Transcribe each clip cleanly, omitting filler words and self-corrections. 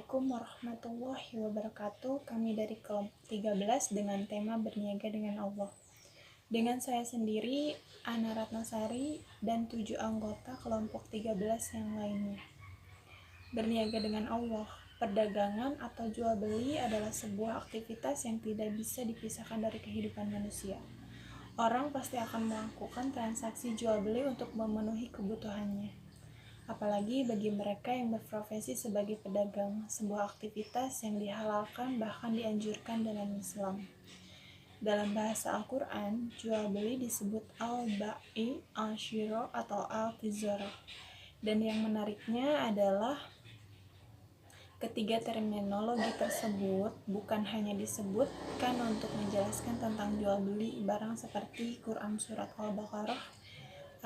Assalamualaikum warahmatullahi wabarakatuh. Kami dari kelompok 13 dengan tema berniaga dengan Allah. Dengan saya sendiri, Ana Ratnasari, dan 7 anggota kelompok 13 yang lainnya. Berniaga dengan Allah, perdagangan atau jual beli adalah sebuah aktivitas yang tidak bisa dipisahkan dari kehidupan manusia. Orang pasti akan melakukan transaksi jual beli untuk memenuhi kebutuhannya. Apalagi bagi mereka yang berprofesi sebagai pedagang, sebuah aktivitas yang dihalalkan bahkan dianjurkan dalam Islam. Dalam bahasa Al-Quran, jual beli disebut al-ba'i, al-shiro, atau al-tijara. Dan yang menariknya adalah ketiga terminologi tersebut bukan hanya disebutkan untuk menjelaskan tentang jual beli barang seperti Quran Surat Al-Baqarah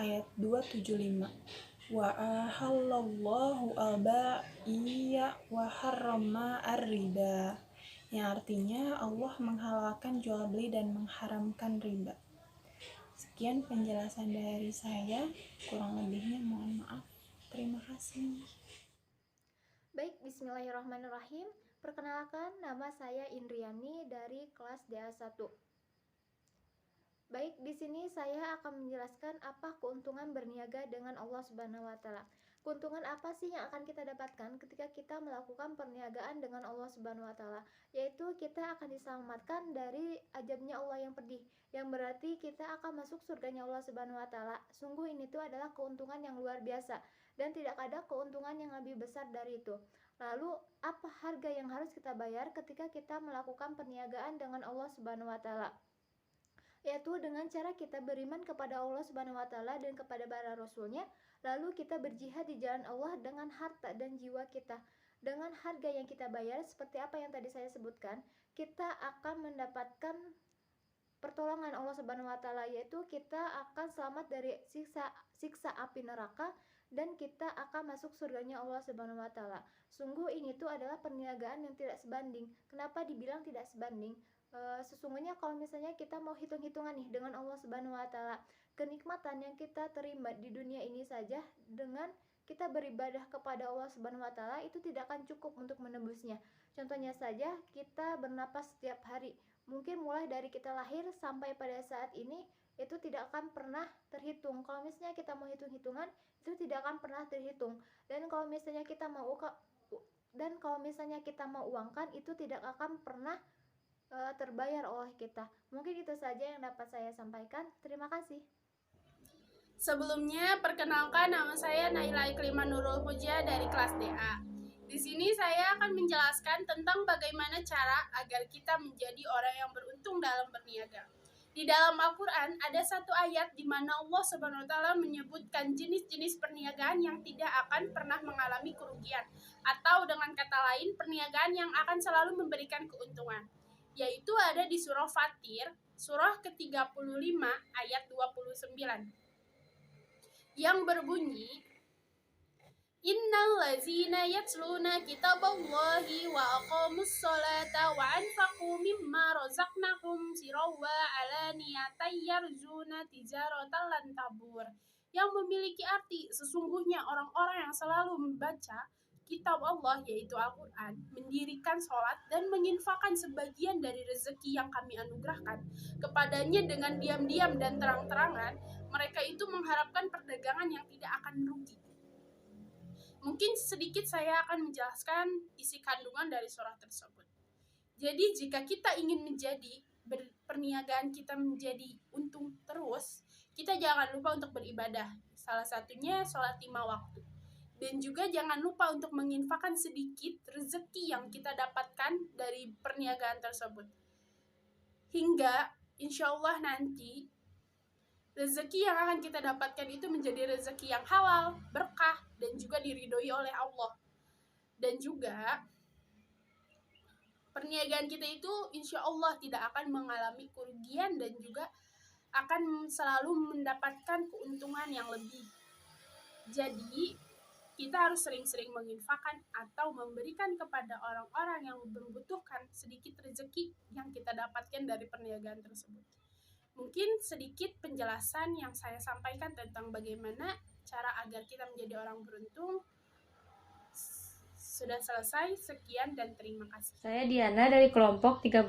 ayat 275. Wa ahallallahu al-bai'a wa harrama ar-riba, yang artinya Allah menghalalkan jual beli dan mengharamkan riba. Sekian penjelasan dari saya, kurang lebihnya mohon maaf. Terima kasih. Baik, bismillahirrahmanirrahim. Perkenalkan, nama saya Indriani dari kelas DA1. Baik, di sini saya akan menjelaskan apa keuntungan berniaga dengan Allah Subhanahu wa taala. Keuntungan apa sih yang akan kita dapatkan ketika kita melakukan perniagaan dengan Allah Subhanahu wa taala? Yaitu kita akan diselamatkan dari azabnya Allah yang pedih, yang berarti kita akan masuk surganya Allah Subhanahu wa taala. Sungguh ini tuh adalah keuntungan yang luar biasa dan tidak ada keuntungan yang lebih besar dari itu. Lalu, apa harga yang harus kita bayar ketika kita melakukan perniagaan dengan Allah Subhanahu wa taala? Yaitu dengan cara kita beriman kepada Allah Subhanahu wa taala dan kepada para rasulnya, lalu kita berjihad di jalan Allah dengan harta dan jiwa kita. Dengan harga yang kita bayar seperti apa yang tadi saya sebutkan, kita akan mendapatkan pertolongan Allah Subhanahu wa taala, yaitu kita akan selamat dari siksa api neraka dan kita akan masuk surganya Allah Subhanahu wa taala. Sungguh ini tuh adalah perniagaan yang tidak sebanding. Kenapa dibilang tidak sebanding? Sesungguhnya kalau misalnya kita mau hitung-hitungan nih dengan Allah Subhanahu wa taala, kenikmatan yang kita terima di dunia ini saja dengan kita beribadah kepada Allah Subhanahu wa taala itu tidak akan cukup untuk menembusnya. Contohnya saja, kita bernapas setiap hari. Mungkin mulai dari kita lahir sampai pada saat ini itu tidak akan pernah terhitung. Kalau misalnya kita mau hitung-hitungan, itu tidak akan pernah terhitung. Dan kalau misalnya kita mau uangkan, itu tidak akan pernah terbayar oleh kita. Mungkin itu saja yang dapat saya sampaikan. Terima kasih. Sebelumnya, perkenalkan nama saya Naila Ikliman Nurul Huja dari kelas DA. Di sini saya akan menjelaskan tentang bagaimana cara agar kita menjadi orang yang beruntung dalam berniaga. Di dalam Al-Quran ada satu ayat di mana Allah Subhanahu wa taala menyebutkan jenis-jenis perniagaan yang tidak akan pernah mengalami kerugian, atau dengan kata lain perniagaan yang akan selalu memberikan keuntungan. Yaitu ada di surah Fatir, surah ke-35 ayat 29. Yang berbunyi, Innal ladzina yatluna kitaballahi wa aqamus sholata wa anfaqu mimma razaqnahum sirran wa alaniyatan yarjuna tijaratan lan tabur. Yang memiliki arti sesungguhnya orang-orang yang selalu membaca kitab Allah yaitu Al-Quran, mendirikan sholat dan menginfakkan sebagian dari rezeki yang kami anugerahkan kepadanya dengan diam-diam dan terang-terangan, mereka itu mengharapkan perdagangan yang tidak akan rugi. Mungkin sedikit saya akan menjelaskan isi kandungan dari surah tersebut. Jadi jika kita ingin menjadi perniagaan kita menjadi untung terus, kita jangan lupa untuk beribadah. Salah satunya sholat 5 waktu. Dan juga jangan lupa untuk menginfakkan sedikit rezeki yang kita dapatkan dari perniagaan tersebut. Hingga insya Allah nanti rezeki yang akan kita dapatkan itu menjadi rezeki yang halal, berkah, dan juga diridhoi oleh Allah. Dan juga perniagaan kita itu insya Allah tidak akan mengalami kerugian dan juga akan selalu mendapatkan keuntungan yang lebih. Jadi kita harus sering-sering menginfakkan atau memberikan kepada orang-orang yang membutuhkan sedikit rezeki yang kita dapatkan dari perniagaan tersebut. Mungkin sedikit penjelasan yang saya sampaikan tentang bagaimana cara agar kita menjadi orang beruntung. Sudah selesai, sekian dan terima kasih. Saya Diana dari kelompok 13.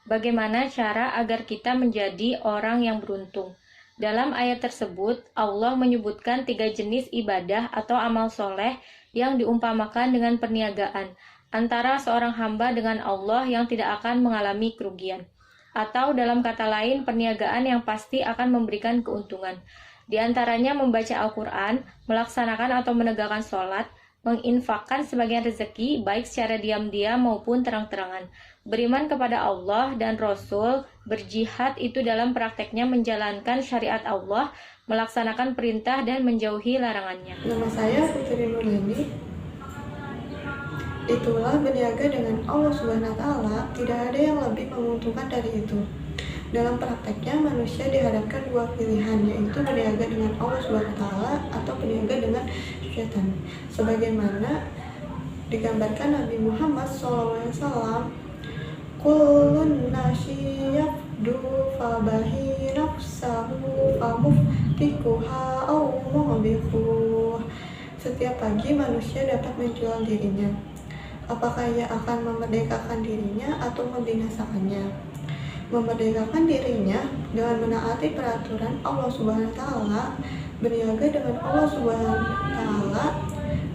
Bagaimana cara agar kita menjadi orang yang beruntung? Dalam ayat tersebut, Allah menyebutkan 3 jenis ibadah atau amal soleh yang diumpamakan dengan perniagaan antara seorang hamba dengan Allah yang tidak akan mengalami kerugian. Atau dalam kata lain, perniagaan yang pasti akan memberikan keuntungan. Di antaranya membaca Al-Quran, melaksanakan atau menegakkan sholat, menginfakkan sebagian rezeki baik secara diam-diam maupun terang-terangan, beriman kepada Allah dan Rasul, berjihad itu dalam prakteknya menjalankan syariat Allah, melaksanakan perintah dan menjauhi larangannya. Nama saya Putri Nurlini. Itulah berniaga dengan Allah Subhanahu wa Ta'ala, tidak ada yang lebih menguntungkan dari itu. Dalam prakteknya manusia dihadapkan 2 pilihan, yaitu berniaga dengan Allah Subhanahu wa Ta'ala atau berniaga dengan syaitan. Sebagaimana digambarkan Nabi Muhammad SAW, kullun nasi yafdu fabahi nafsahu famuftikuha au mu'bikuh. Setiap pagi manusia dapat menjual dirinya. Apakah ia akan memerdekakan dirinya atau membinasakannya? Memerdekakan dirinya dengan menaati peraturan Allah Subhanahu wa Ta'ala, berniaga dengan Allah Subhanahu wa Ta'ala,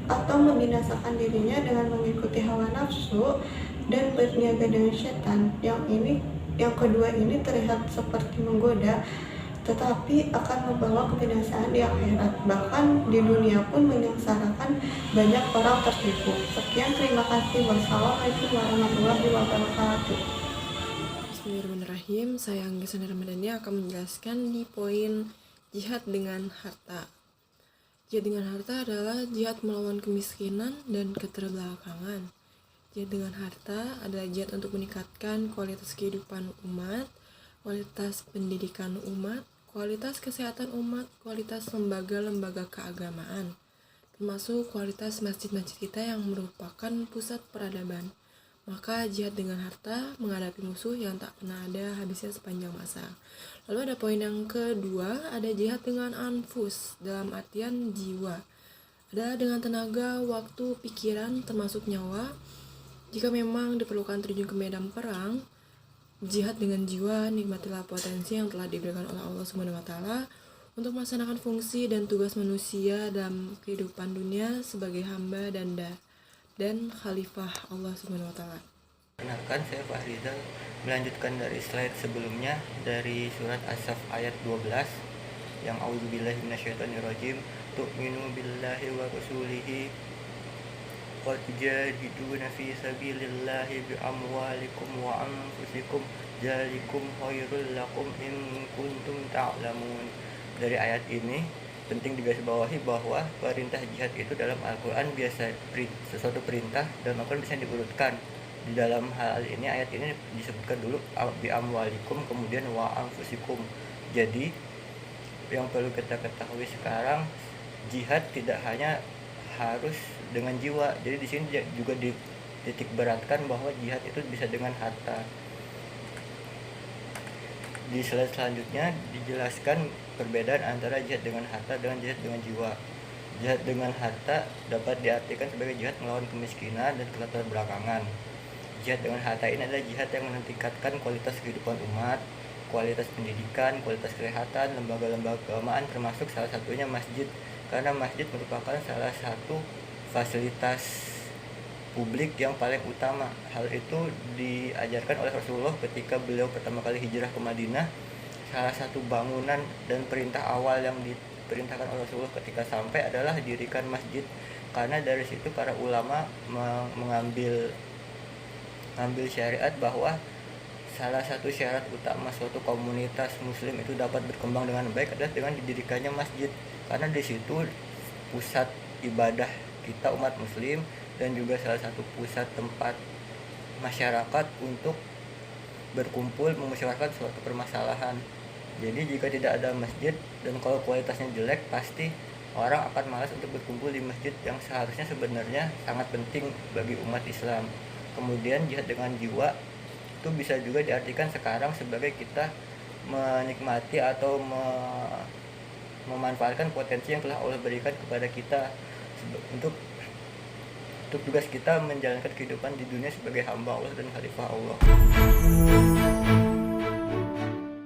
atau membinasakan dirinya dengan mengikuti hawa nafsu dan berniaga dengan setan. Yang kedua ini terlihat seperti menggoda, tetapi akan membawa kebinasaan di akhirat. Bahkan di dunia pun menyengsarakan banyak orang tertipu. Sekian, terima kasih. Wassalamualaikum warahmatullahi wabarakatuh. Bismillahirrahmanirrahim. Saya Angga Sandra Ramadhani akan menjelaskan di poin jihad dengan harta. Jihad dengan harta adalah jihad melawan kemiskinan dan keterbelakangan. Jihad dengan harta adalah jihad untuk meningkatkan kualitas kehidupan umat, kualitas pendidikan umat, kualitas kesehatan umat, kualitas lembaga-lembaga keagamaan, termasuk kualitas masjid-masjid kita yang merupakan pusat peradaban. Maka jihad dengan harta menghadapi musuh yang tak pernah ada habisnya sepanjang masa. Lalu ada poin yang kedua, ada jihad dengan anfus, dalam artian jiwa. Ada dengan tenaga, waktu, pikiran, termasuk nyawa. Jika memang diperlukan terjun ke medan perang, jihad dengan jiwa, nikmatilah potensi yang telah diberikan oleh Allah Subhanahu wa Ta'ala untuk melaksanakan fungsi dan tugas manusia dalam kehidupan dunia sebagai hamba dan khalifah Allah Subhanahu wa Ta'ala. Perkenalkan, saya Fahrizal melanjutkan dari slide sebelumnya dari surat As-Saff ayat 12 yang a'udzubillahi minasyaitonirrajim, tu'minu billahi wa rasulihi wa tujahiduna fi sabilillahi bi amwalikum wa anfusikum dzalikum khairul lakum in kuntum ta'lamun. Dari ayat ini penting digarisbawahi bahwa perintah jihad itu dalam Al-Quran biasa sesuatu perintah dalam Al-Quran bisa diurutkan. Di dalam hal ini, ayat ini disebutkan dulu bi amwalikum, kemudian wa anfusikum. Jadi yang perlu kita ketahui sekarang, jihad tidak hanya harus dengan jiwa. Jadi di sini juga dititik beratkan bahwa jihad itu bisa dengan harta. Di slide selanjutnya dijelaskan perbedaan antara jihad dengan harta dengan jihad dengan jiwa. Jihad dengan harta dapat diartikan sebagai jihad melawan kemiskinan dan keterbelakangan. Jihad dengan harta ini adalah jihad yang meningkatkan kualitas kehidupan umat, kualitas pendidikan, kualitas kesehatan, lembaga-lembaga keagamaan, termasuk salah satunya masjid. Karena masjid merupakan salah satu fasilitas publik yang paling utama. Hal itu diajarkan oleh Rasulullah ketika beliau pertama kali hijrah ke Madinah. Salah satu bangunan dan perintah awal yang diperintahkan oleh Rasulullah ketika sampai adalah dirikan masjid, karena dari situ para ulama mengambil syariat bahwa salah satu syarat utama suatu komunitas muslim itu dapat berkembang dengan baik adalah dengan didirikannya masjid, karena di situ pusat ibadah kita umat muslim dan juga salah satu pusat tempat masyarakat untuk berkumpul memusyawarahkan suatu permasalahan. Jadi jika tidak ada masjid dan kalau kualitasnya jelek, pasti orang akan malas untuk berkumpul di masjid yang seharusnya sebenarnya sangat penting bagi umat Islam. Kemudian jihad dengan jiwa itu bisa juga diartikan sekarang sebagai kita menikmati atau memanfaatkan potensi yang telah Allah berikan kepada kita untuk Untuk tugas kita menjalankan kehidupan di dunia sebagai hamba Allah dan khalifah Allah.